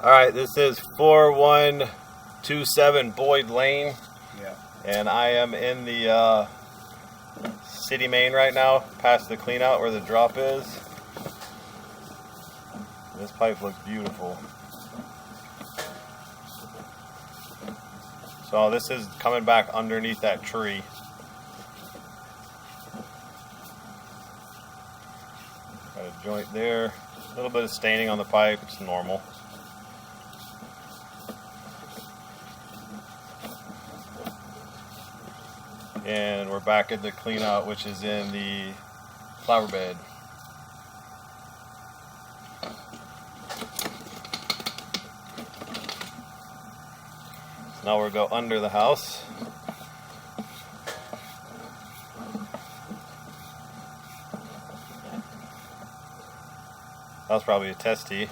Alright, this is 4127 Boyd Lane. Yeah. And I am in the city main right now, past the clean out where the drop is. This pipe looks beautiful. So this is coming back underneath that tree. Got a joint there. A little bit of staining on the pipe, it's normal. And we're back at the clean out, which is in the flower bed. So now we'll go under the house. That was probably a test tee.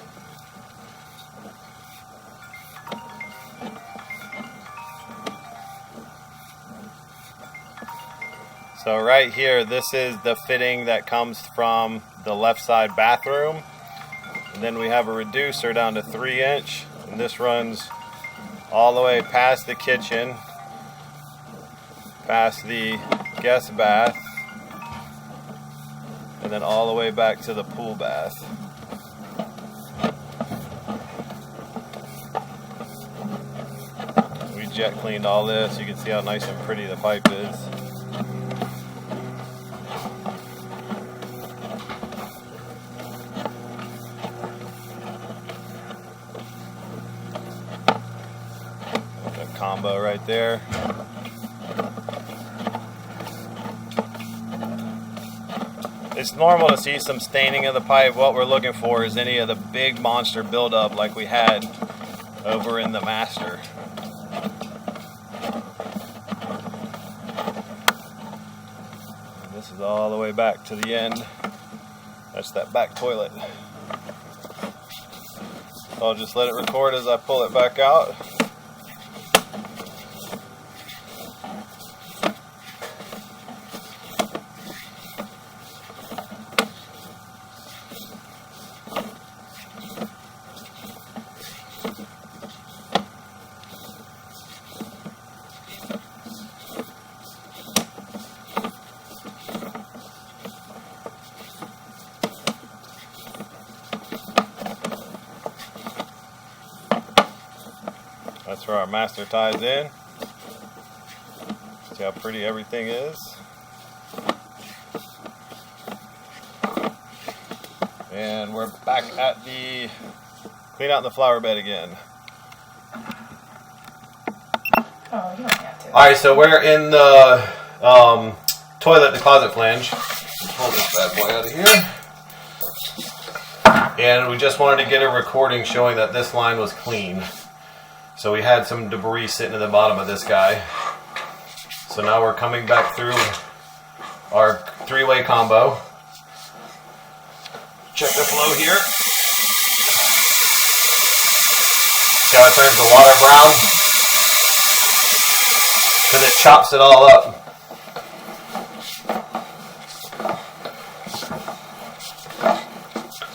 So right here, this is the fitting that comes from the left side bathroom. And then we have a reducer down to 3-inch. And this runs all the way past the kitchen, past the guest bath, and then all the way back to the pool bath. We jet cleaned all this. You can see how nice and pretty the pipe is. Combo right there. It's normal to see some staining of the pipe. What we're looking for is any of the big monster buildup like we had over in the master. And this is all the way back to the end. That's that back toilet. So I'll just let it record as I pull it back out. That's where our master ties in. See how pretty everything is. And we're back at the clean out the flower bed again. Oh, you don't have to. Alright, so we're in the toilet, the closet flange. Pull this bad boy out of here. And we just wanted to get a recording showing that this line was clean. So we had some debris sitting at the bottom of this guy. So now we're coming back through our 3-way combo. Check the flow here. See how it turns the water brown? Because it chops it all up.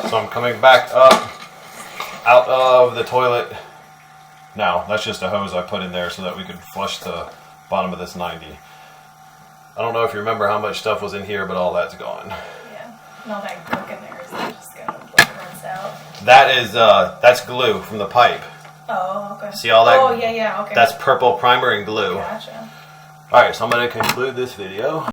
So I'm coming back up out of the toilet. Now, that's just a hose I put in there so that we could flush the bottom of this 90. I don't know if you remember how much stuff was in here, but all that's gone. Yeah. And all that gunk in there is just going to rinse out. That is, that's glue from the pipe. Oh, okay. See all that? Oh, yeah, okay. That's purple primer and glue. Gotcha. Alright, so I'm going to conclude this video.